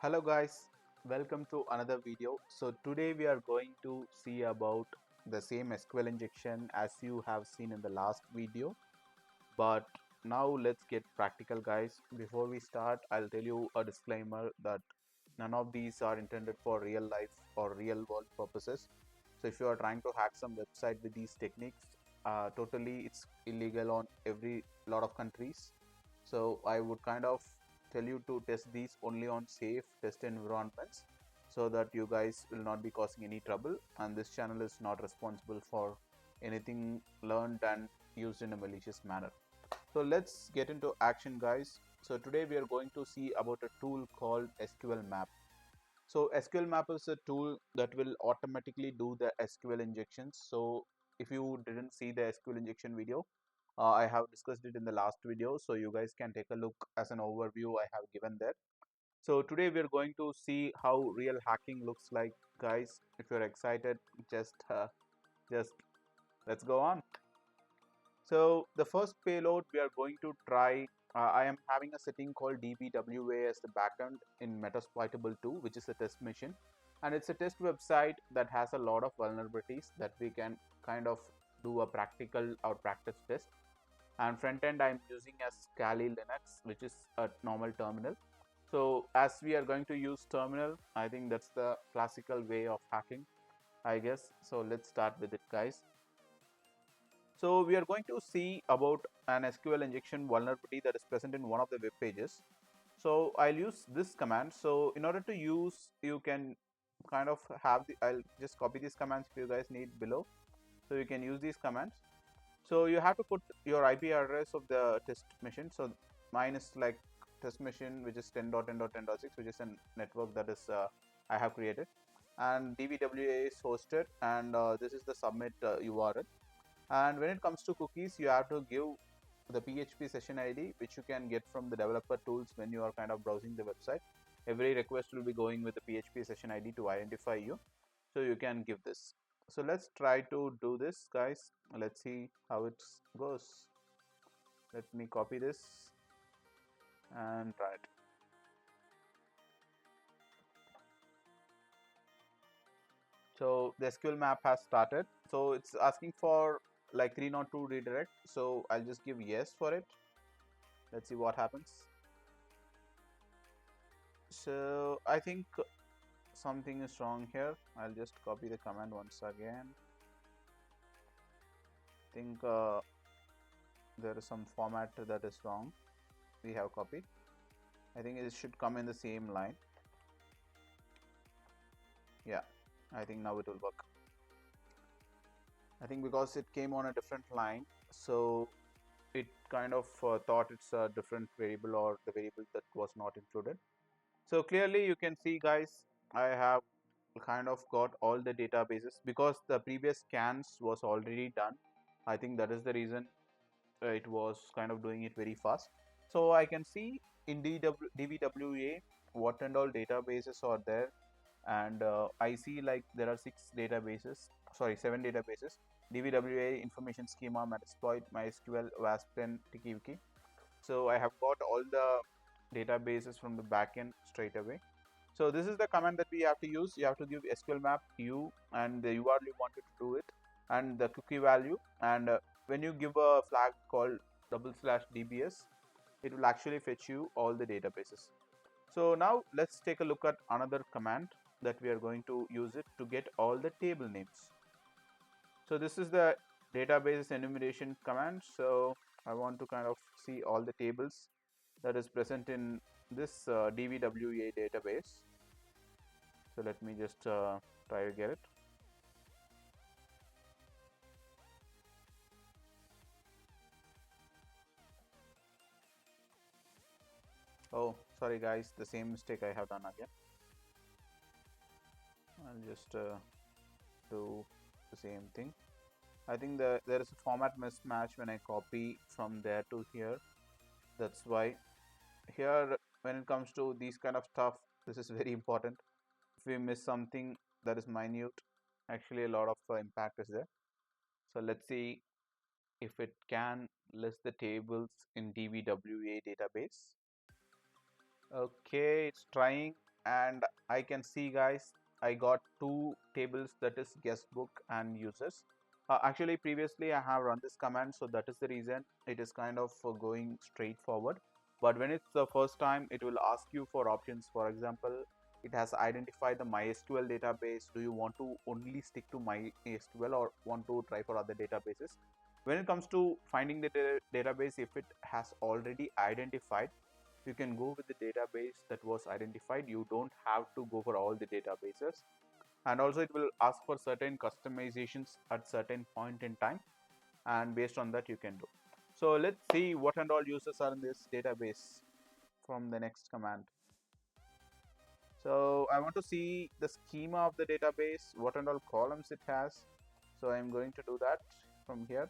Hello guys, welcome to another video. So today we are going to see about the same SQL injection as you have seen in the last video. But now let's get practical guys. Before we start, I'll tell you a disclaimer that none of these are intended for real life or real world purposes. So if you are trying to hack some website with these techniques, totally it's illegal on every lot of countries. So I would kind of tell you to test these only on safe test environments so that you guys will not be causing any trouble, and this channel is not responsible for anything learned and used in a malicious manner. So let's get into action guys. So today we are going to see about a tool called SQLmap. So SQLmap is a tool that will automatically do the SQL injections. So if you didn't see the SQL injection video, I have discussed it in the last video, so you guys can take a look as an overview I have given there. So today we are going to see how real hacking looks like, guys. If you're excited, just let's go on. So the first payload we are going to try, I am having a setting called DBWA as the backend in Metasploitable 2, which is a test machine, and it's a test website that has a lot of vulnerabilities that we can kind of do a practical or practice test. And front end I'm using as Kali Linux, which is a normal terminal. So as we are going to use terminal, I think that's the classical way of hacking, I guess. So let's start with it guys. So we are going to see about an SQL injection vulnerability that is present in one of the web pages. So I'll use this command. So in order to use, you can kind of have the, I'll just copy these commands if you guys need below. So you can use these commands. So you have to put your IP address of the test machine. So mine is like test machine, which is 10.10.10.6, which is a network that is I have created, and DBWA is hosted, and this is the submit URL. And when it comes to cookies, you have to give the PHP session ID, which you can get from the developer tools when you are kind of browsing the website. Every request will be going with the PHP session ID to identify you, so you can give this. So let's try to do this guys. Let's see how it goes. Let me copy this and try it. So the SQL map has started, so it's asking for like 302 redirect, so I'll just give yes for it. Let's see what happens. So I think something is wrong here. I'll just copy the command once again. I think there is some format that is wrong. We have copied. I think it should come in the same line. Yeah, I think now it will work. I think because it came on a different line, so it kind of thought it's a different variable or the variable that was not included. So clearly you can see guys, I have kind of got all the databases because the previous scans was already done. I think that is the reason it was kind of doing it very fast. So I can see in DBWA what and all databases are there, and I see like there are seven databases: DBWA, Information Schema, Metasploit, MySQL, WASP10, TikiWiki. So I have got all the databases from the backend straight away. So this is the command that we have to use. You have to give SQLmap u and the URL you wanted to do it, and the cookie value, and when you give a flag called /dbs, it will actually fetch you all the databases. So now let's take a look at another command that we are going to use it to get all the table names. So this is the database enumeration command. So I want to kind of see all the tables that is present in this DBWA database. So let me just try to get it. Oh, sorry guys, the same mistake I have done again. I'll just do the same thing. I think there is a format mismatch when I copy from there to here. That's why here when it comes to these kind of stuff, this is very important. If we miss something that is minute, actually a lot of impact is there. So let's see if it can list the tables in DBWA database. Okay, it's trying. and I can see, guys, I got two tables, that is guest book and users. Actually previously I have run this command, so that is the reason it is kind of going straight forward. But when it's the first time, it will ask you for options. For example, it has identified the MySQL database. Do you want to only stick to MySQL or want to try for other databases? When it comes to finding the database, if it has already identified, you can go with the database that was identified. You don't have to go for all the databases. And also it will ask for certain customizations at certain point in time, and based on that you can do. So let's see what and all users are in this database from the next command. So I want to see the schema of the database, what and all columns it has. So I'm going to do that from here.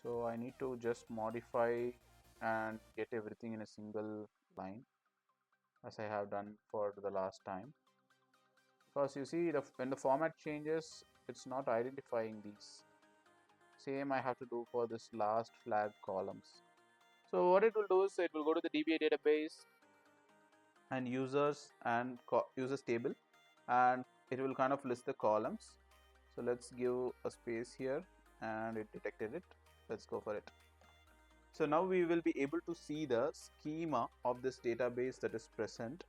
So I need to just modify and get everything in a single line, as I have done for the last time. Because you see, when the format changes, it's not identifying these. Same I have to do for this last flag columns. So what it will do is it will go to the DBA database and users table, and it will kind of list the columns. So let's give a space here, and it detected it. Let's go for it. So now we will be able to see the schema of this database that is present.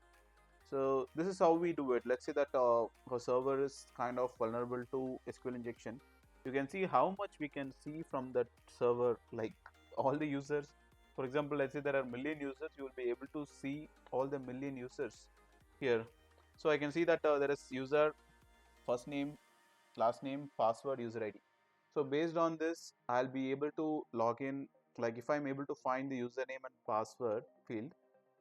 So this is how we do it. Let's say that our server is kind of vulnerable to SQL injection. You can see how much we can see from that server, like all the users. For example, let's say there are million users, you will be able to see all the million users here. So I can see that there is user, first name, last name, password, user ID. So based on this, I'll be able to log in. Like if I'm able to find the username and password field,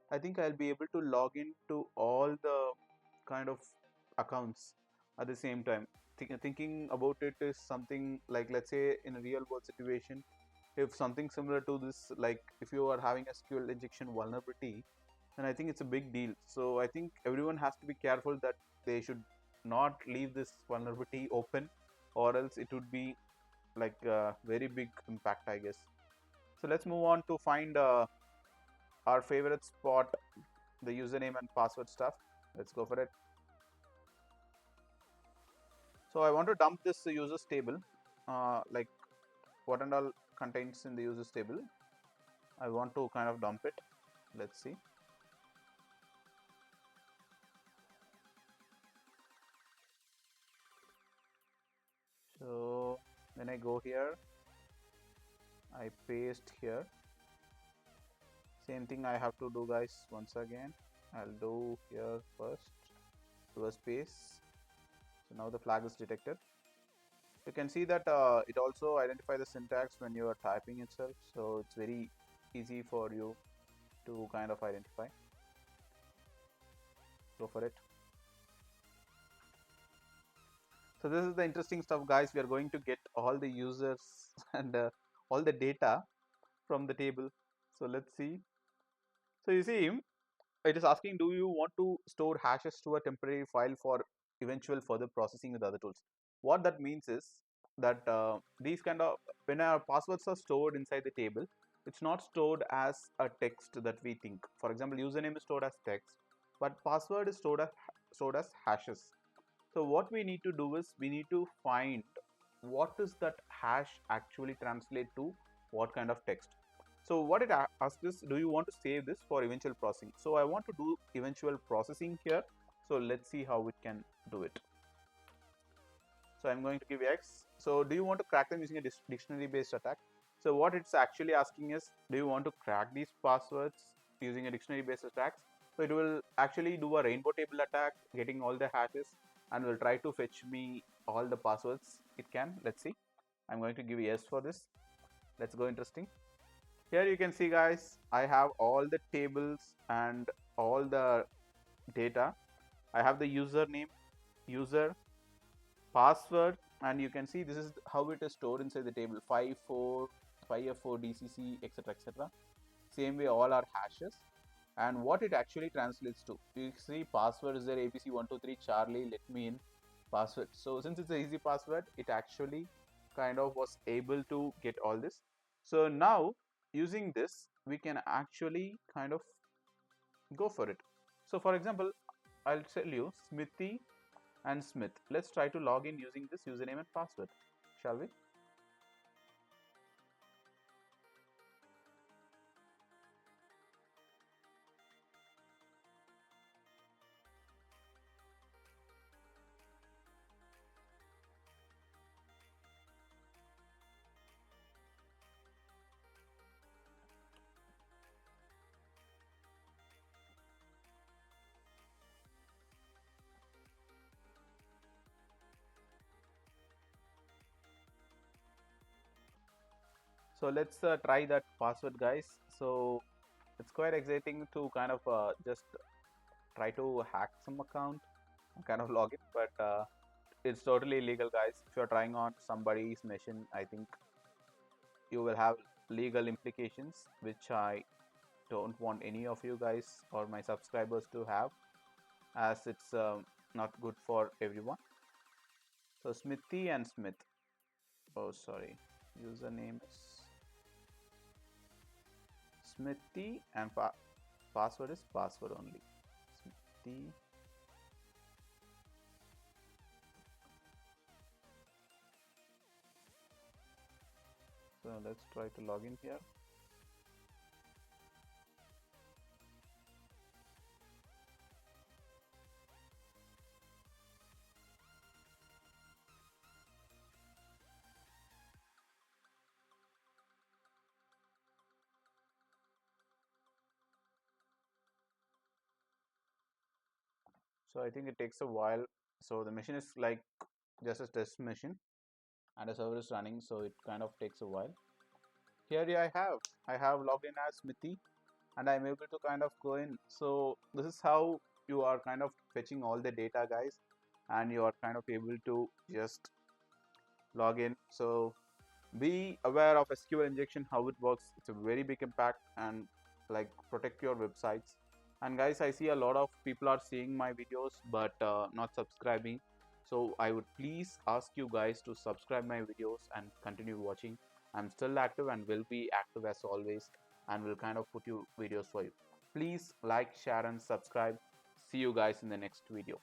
I think I'll be able to log into all the kind of accounts at the same time. Thinking about it is something like, let's say in a real world situation, if something similar to this, like if you are having a SQL injection vulnerability, then I think it's a big deal. So I think everyone has to be careful that they should not leave this vulnerability open, or else it would be like a very big impact, I guess. So let's move on to find our favorite spot, the username and password stuff. Let's go for it. So I want to dump this users table, like what and all contains in the users table. I want to kind of dump it. Let's see. So when I go here, I paste here. Same thing I have to do, guys. Once again, I'll do here first, do a space. So now the flag is detected. You can see that it also identifies the syntax when you are typing itself, so it's very easy for you to kind of identify. Go for it. So this is the interesting stuff, guys. We are going to get all the users and all the data from the table. So let's see. So you see, it is asking, do you want to store hashes to a temporary file for eventual further processing with other tools? What that means is that these kind of, when our passwords are stored inside the table, it's not stored as a text that we think. For example, username is stored as text, but password is stored as hashes. So what we need to do is we need to find what is that hash actually translate to what kind of text. So what it asks is, do you want to save this for eventual processing? So I want to do eventual processing here. So let's see how it can do it. So I'm going to give X. So do you want to crack them using a dictionary based attack? So what it's actually asking is, do you want to crack these passwords using a dictionary based attack? So it will actually do a rainbow table attack, getting all the hashes, and will try to fetch me all the passwords it can. Let's see. I'm going to give yes for this. Let's go. Interesting. Here you can see, guys, I have all the tables and all the data. I have the username, user, password, and you can see this is how it is stored inside the table: 54, 5F4, DCC, etc., etc. same way all are hashes. And what it actually translates to, you see password is there, ABC123 Charlie, let me in password. So since it's an easy password, it actually kind of was able to get all this. So now using this, we can actually kind of go for it. So for example, I'll tell you Smithy and Smith. Let's try to log in using this username and password, shall we? So let's try that password, guys. So it's quite exciting to kind of just try to hack some account and kind of log in, but it's totally illegal, guys. If you're trying on somebody's machine, I think you will have legal implications, which I don't want any of you guys or my subscribers to have, as it's not good for everyone. So Smithy and Smith. Oh, sorry. Username is Smithy and password is password only. Smithy. So let's try to log in here. So I think it takes a while. So the machine is like just a test machine and a server is running, so it kind of takes a while. Here I have logged in as Smithy and I'm able to kind of go in. So this is how you are kind of fetching all the data, guys, and you are kind of able to just log in. So be aware of SQL injection, how it works. It's a very big impact, and like protect your websites. And guys, I see a lot of people are seeing my videos but not subscribing. So I would please ask you guys to subscribe my videos and continue watching. I'm still active and will be active as always, and will kind of put you videos for you. Please like, share and subscribe. See you guys in the next video.